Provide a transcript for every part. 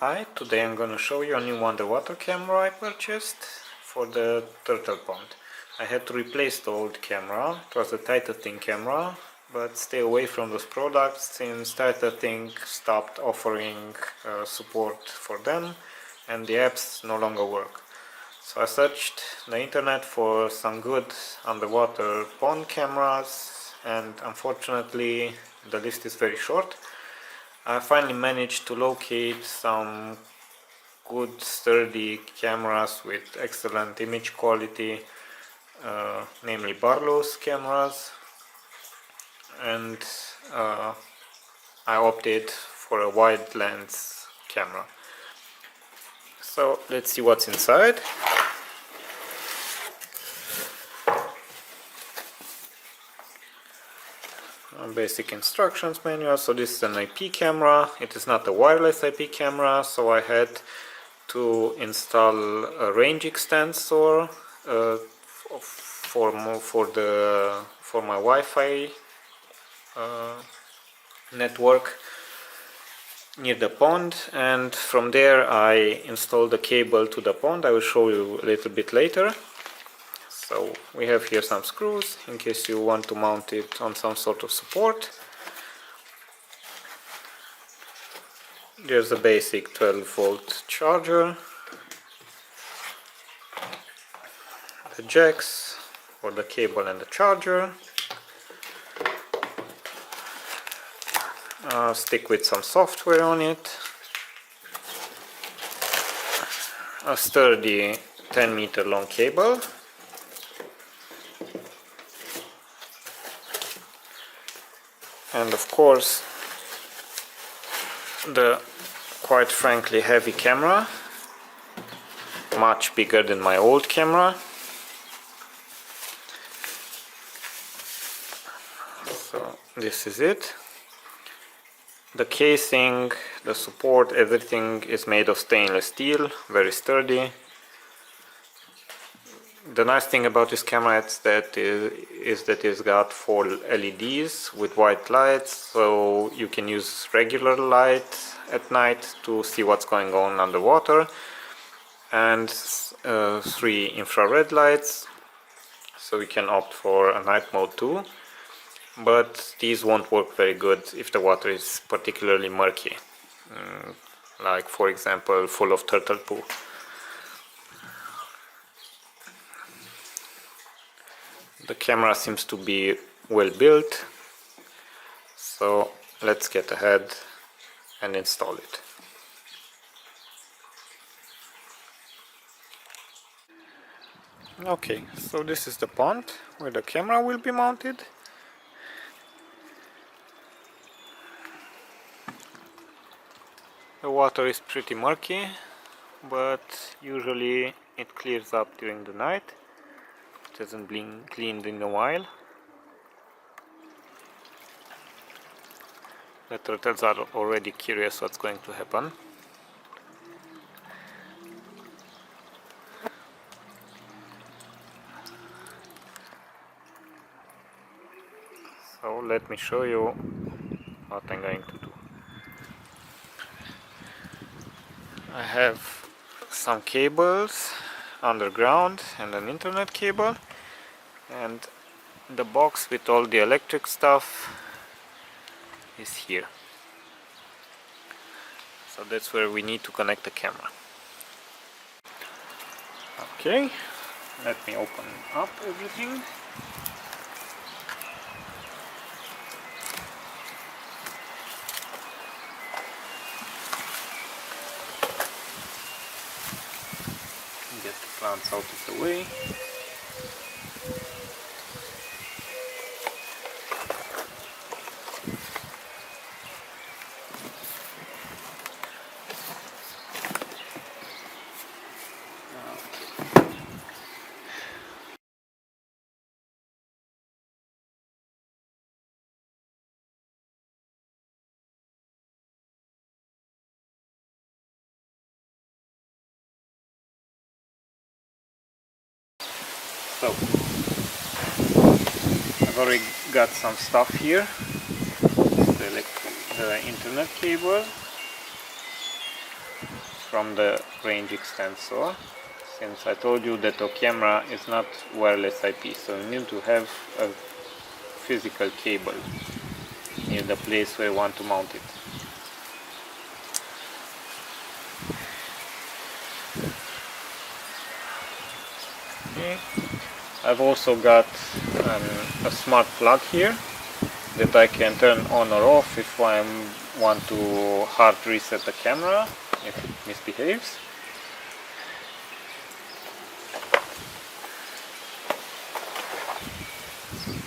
Hi, today I'm gonna show you a new underwater camera I purchased for the turtle pond. I had to replace the old camera. It was a Thing camera, but stay away from those products since Thing stopped offering support for them and the apps no longer work. So I searched the internet for some good underwater pond cameras, and unfortunately the list is very short. I finally managed to locate some good sturdy cameras with excellent image quality, namely Barlus cameras, and I opted for a wide lens camera. So let's see what's inside. Basic instructions manual. So this is an IP camera. It is not a wireless IP camera, so I had to install a range extensor for my Wi-Fi network near the pond, and from there I installed the cable to the pond. I will show you a little bit later. So we have here some screws in case you want to mount it on some sort of support. There's a basic 12-volt charger, the jacks for the cable and the charger, a stick with some software on it, a sturdy 10-meter long cable, and of course the quite frankly heavy camera, much bigger than my old camera. So this is it. The casing, the support, everything is made of stainless steel, very sturdy. The nice thing about this camera is that it's got 4 LEDs with white lights, so you can use regular light at night to see what's going on underwater, and 3 infrared lights, so you can opt for a night mode too. But these won't work very good if the water is particularly murky, like for example full of turtle poo. The camera seems to be well built, so let's get ahead and install it. Okay, so this is the pond where the camera will be mounted. The water is pretty murky, but usually it clears up during the night. It hasn't been cleaned in a while. The turtles are already curious what's going to happen. So let me show you what I'm going to do. I have some cables underground and an internet cable, and the box with all the electric stuff is here. So that's where we need to connect the camera. Okay, let me open up everything. Get the plants out of the way. So I've already got some stuff here. The internet cable, from the range extensor, since I told you that a camera is not wireless IP, so you need to have a physical cable near the place where you want to mount it. Okay. I've also got a smart plug here that I can turn on or off if I want to hard reset the camera if it misbehaves.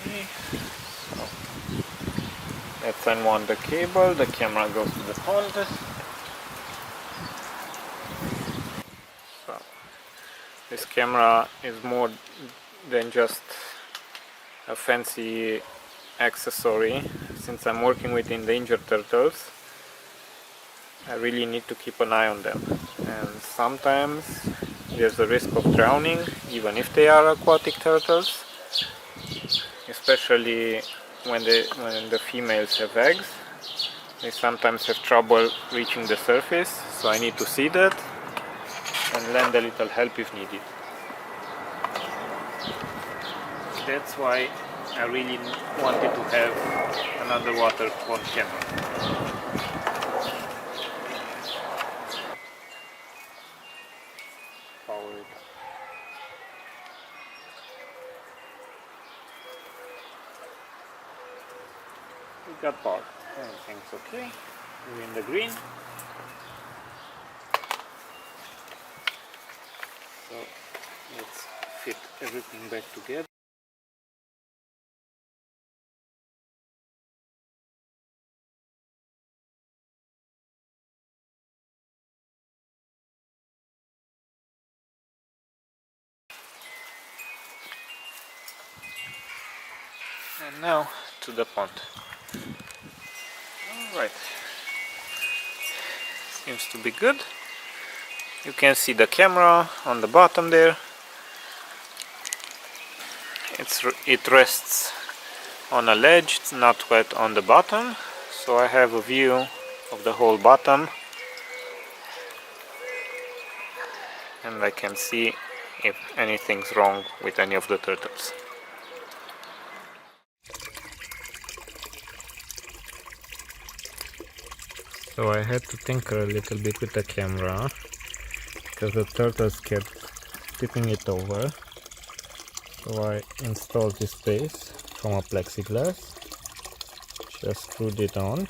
Okay. So let's unwind the cable, the camera goes to the pond. So this camera is more than just a fancy accessory. Since I'm working with endangered turtles, I really need to keep an eye on them, and sometimes there's a risk of drowning even if they are aquatic turtles, especially when the females have eggs. They sometimes have trouble reaching the surface, so I need to see that and lend a little help if needed. That's why I really wanted to have an underwater pond camera. Power it. We got power. Everything's okay. We're in the green. So let's fit everything back together. And now to the pond. Alright. Seems to be good. You can see the camera on the bottom there. It rests on a ledge, it's not wet on the bottom, so I have a view of the whole bottom and I can see if anything's wrong with any of the turtles. So I had to tinker a little bit with the camera because the turtles kept tipping it over. So I installed this base from a plexiglass, just screwed it on.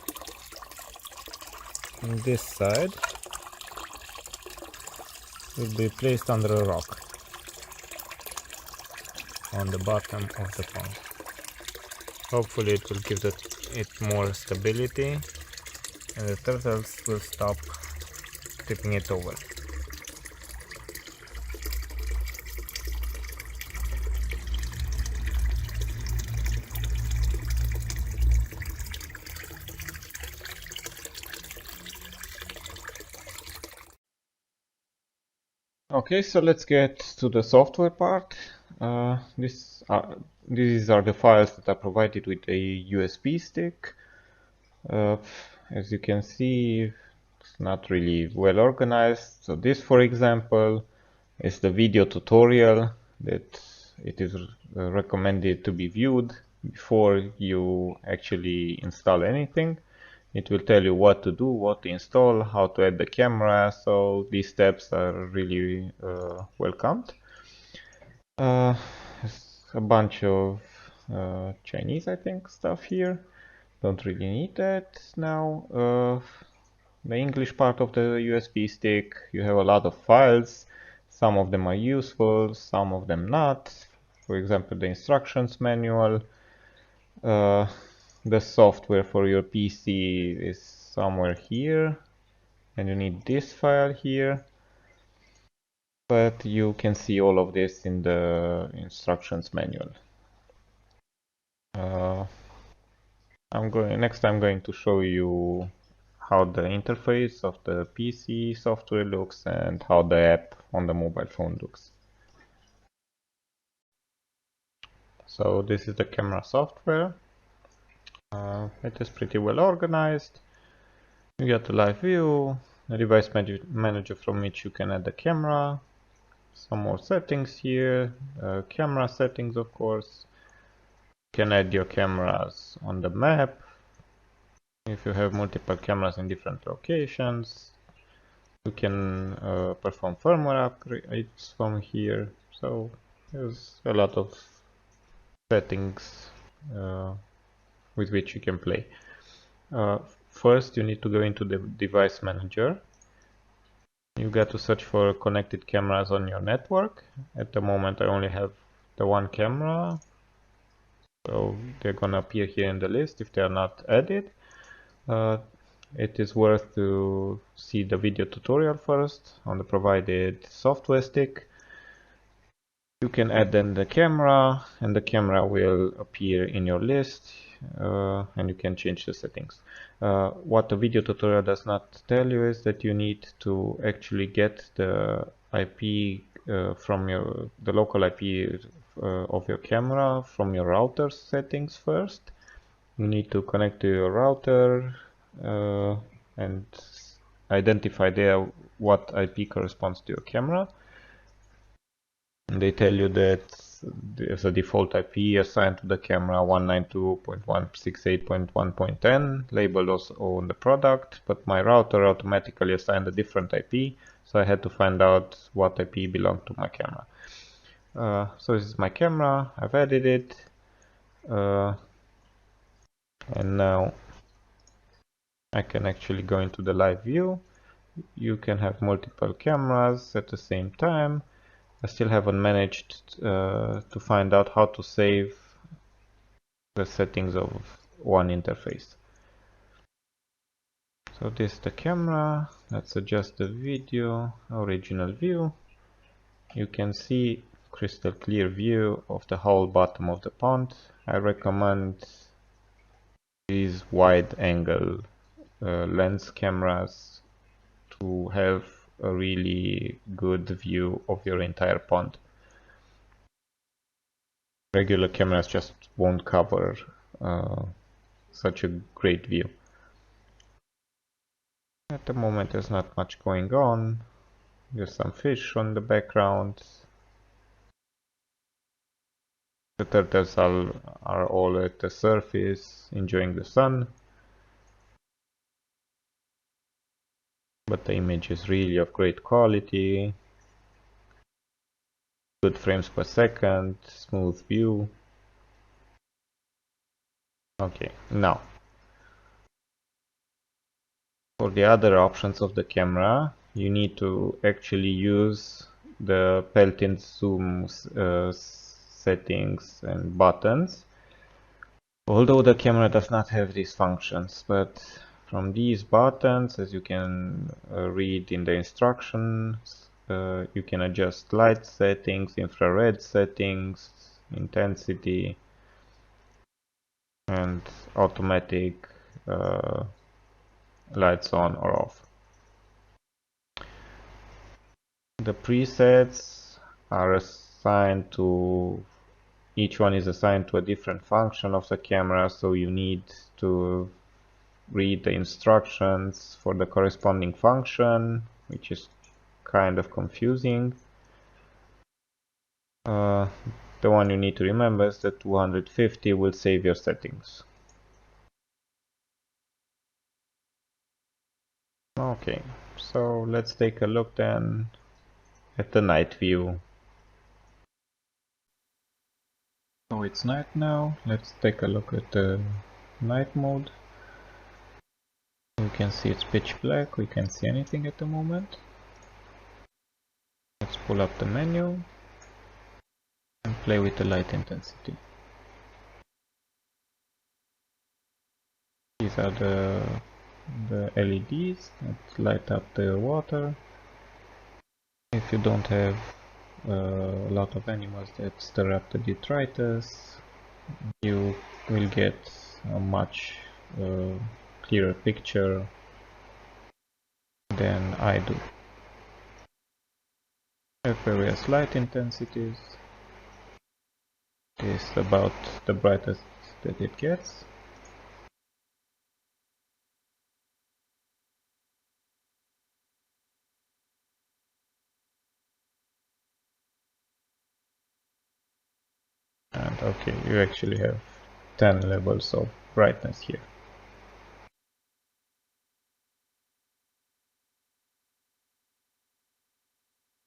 And this side will be placed under a rock on the bottom of the pond. Hopefully it will give it more stability and the turtles will stop tipping it over. Okay, so let's get to the software part. These are the files that are provided with a USB stick. As you can see, it's not really well organized. So this, for example, is the video tutorial that it is recommended to be viewed before you actually install anything. It will tell you what to do, what to install, how to add the camera, so these steps are really welcomed. A bunch of Chinese, I think, stuff here. Don't really need that now. The English part of the USB stick, you have a lot of files. Some of them are useful, some of them not. For example, the instructions manual. The software for your PC is somewhere here, and you need this file here. But you can see all of this in the instructions manual. Next I'm going to show you how the interface of the PC software looks and how the app on the mobile phone looks. So this is the camera software. It is pretty well organized. You get the live view, a device manager from which you can add the camera, some more settings here, camera settings of course. You can add your cameras on the map if you have multiple cameras in different locations. You can perform firmware upgrades from here, so there's a lot of settings with which you can play. First you need to go into the device manager. You got to search for connected cameras on your network. At the moment I only have the one camera, so they're gonna appear here in the list if they are not added. It is worth to see the video tutorial first on the provided software stick. You can add then the camera, and the camera will appear in your list, and you can change the settings. What the video tutorial does not tell you is that you need to actually get the IP from the local IP of your camera from your router settings first. You need to connect to your router and identify there what IP corresponds to your camera. They tell you that there's a default IP assigned to the camera 192.168.1.10 labeled also on the product, but my router automatically assigned a different IP, so I had to find out what IP belonged to my camera. So this is my camera, I've added it, and now I can actually go into the live view. You can have multiple cameras at the same time. I still haven't managed to find out how to save the settings of one interface. So this is the camera. Let's adjust the video, original view. You can see crystal clear view of the whole bottom of the pond. I recommend these wide angle lens cameras to have a really good view of your entire pond. Regular cameras just won't cover such a great view. At the moment there's not much going on. There's some fish on the background. The turtles are all at the surface enjoying the sun. But the image is really of great quality. Good frames per second, smooth view. Okay, now for the other options of the camera, you need to actually use the built-in zoom settings and buttons. Although the camera does not have these functions, but from these buttons, as you can read in the instructions, you can adjust light settings, infrared settings, intensity, and automatic lights on or off. The presets are assigned to, each one is assigned to a different function of the camera, so you need to read the instructions for the corresponding function, which is kind of confusing. The one you need to remember is that 250 will save your settings. Okay, so let's take a look then at the night view. So it's night now. Let's take a look at the night mode. You can see it's pitch black. We can't see anything at the moment. Let's pull up the menu and play with the light intensity. These are the LEDs that light up the water. If you don't have a lot of animals that stir up the detritus, you will get a much clearer picture than I do. I have various light intensities. This is about the brightest that it gets. Okay, you actually have 10 levels of brightness here.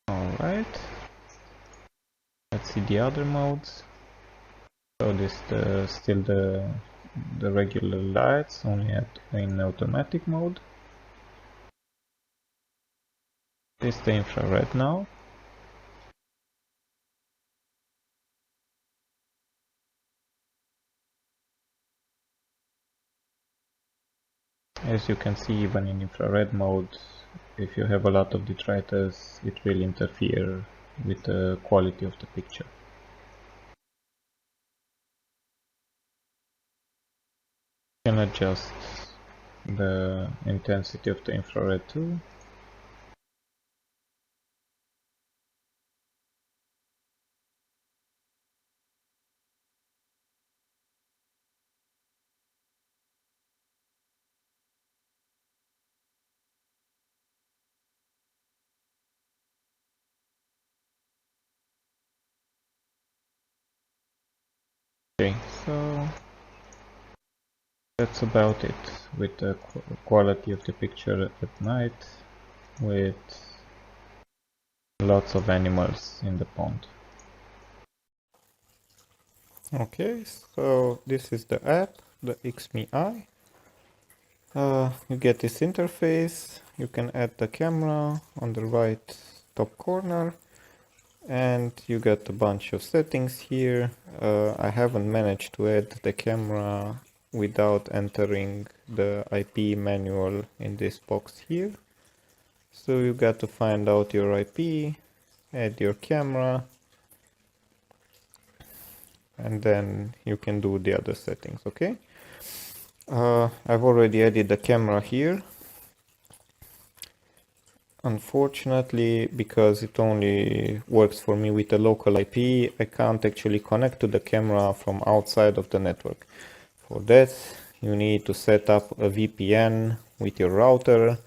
Alright, let's see the other modes. So this still the regular lights, only in automatic mode. This is the infrared now. As you can see, even in infrared mode, if you have a lot of detritus, it will interfere with the quality of the picture. You can adjust the intensity of the infrared too. Okay, so that's about it with the quality of the picture at night with lots of animals in the pond. Okay, so this is the app, the XMeEye. You get this interface, you can add the camera on the right top corner, and you get a bunch of settings here. I haven't managed to add the camera without entering the IP manual in this box here. So you got to find out your IP, add your camera, and then you can do the other settings, okay? I've already added the camera here. Unfortunately, because it only works for me with a local IP, I can't actually connect to the camera from outside of the network. For that, you need to set up a VPN with your router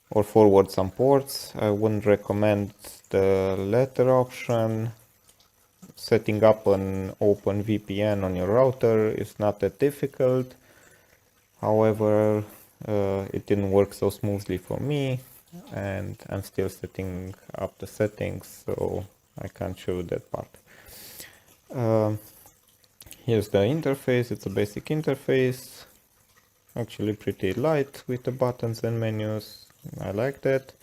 or forward some ports. I wouldn't recommend the latter option. Setting up an open VPN on your router is not that difficult. However, it didn't work so smoothly for me, and I'm still setting up the settings, so I can't show that part. Here's the interface. It's a basic interface, actually pretty light with the buttons and menus. I like that.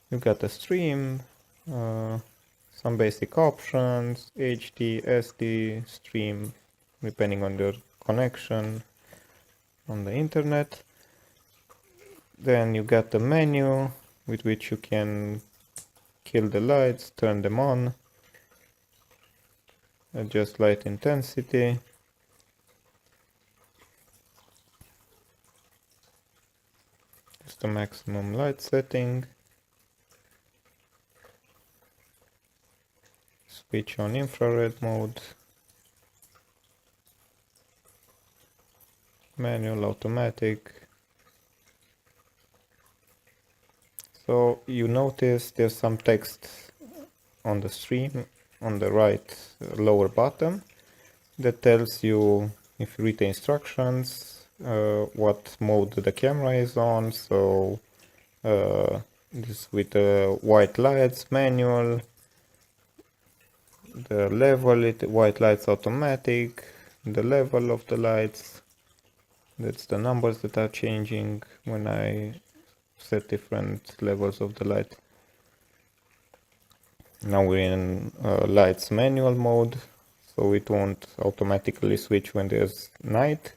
You got a stream, some basic options, HD, SD, stream, depending on your connection on the internet. Then you got the menu with which you can kill the lights, turn them on, adjust light intensity. Just the maximum light setting. Switch on infrared mode. Manual, automatic. So you notice there's some text on the stream on the right lower bottom that tells you, if you read the instructions, what mode the camera is on. So this with the white lights manual, the level, white lights automatic, the level of the lights, that's the numbers that are changing when I set different levels of the light. Now we're in lights manual mode, so it won't automatically switch when there's night.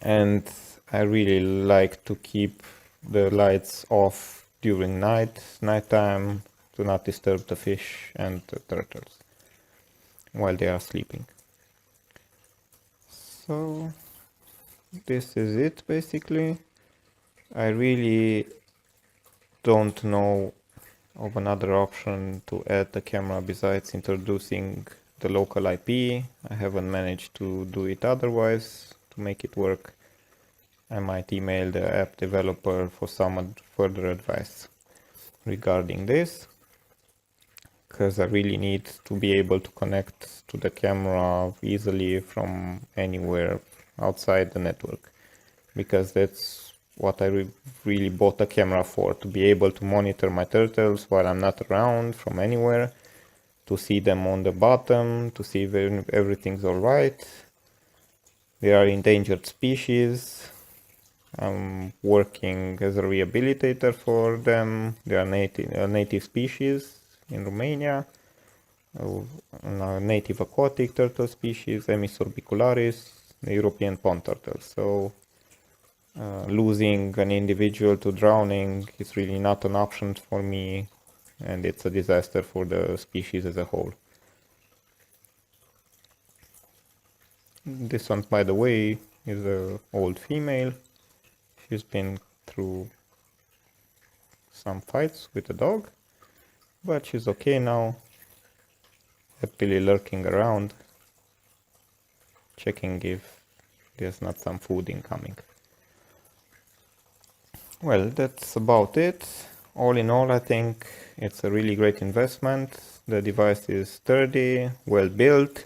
And I really like to keep the lights off during nighttime, to not disturb the fish and the turtles while they are sleeping. So this is it basically. I really don't know of another option to add the camera besides introducing the local IP. I haven't managed to do it otherwise to make it work. I might email the app developer for some further advice regarding this. because I really need to be able to connect to the camera easily from anywhere outside the network, because that's what I really bought a camera for, to be able to monitor my turtles while I'm not around from anywhere, to see them on the bottom, to see if everything's alright. They are endangered species. I'm working as a rehabilitator for them. They are native species in Romania, native aquatic turtle species, Emys orbicularis, the European pond turtle. So losing an individual to drowning is really not an option for me, and it's a disaster for the species as a whole. This one, by the way, is an old female. She's been through some fights with a dog, but she's okay now, happily lurking around, checking if there's not some food incoming. Well, that's about it. All in all, I think it's a really great investment. The device is sturdy, well built.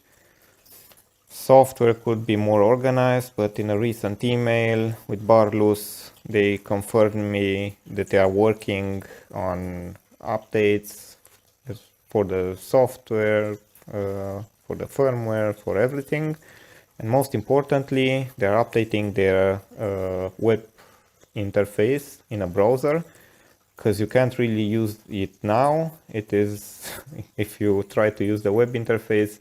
Software could be more organized, but in a recent email with Barlus, they confirmed me that they are working on updates for the software, for the firmware, for everything. And most importantly, they are updating their web interface in a browser, because you can't really use it now. It is, if you try to use the web interface,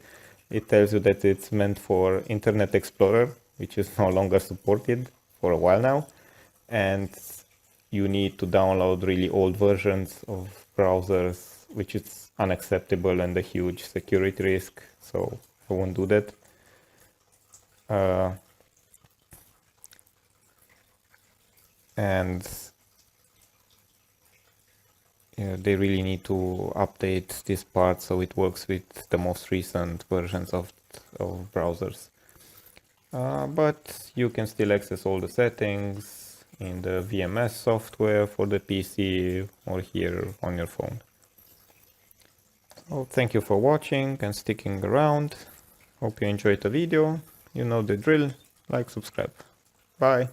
it tells you that it's meant for Internet Explorer, which is no longer supported for a while now. And you need to download really old versions of browsers, which is unacceptable and a huge security risk. So I won't do that. And they really need to update this part so it works with the most recent versions of browsers. But you can still access all the settings in the VMS software for the PC or here on your phone. So thank you for watching and sticking around. Hope you enjoyed the video. You know the drill. Like, subscribe. Bye.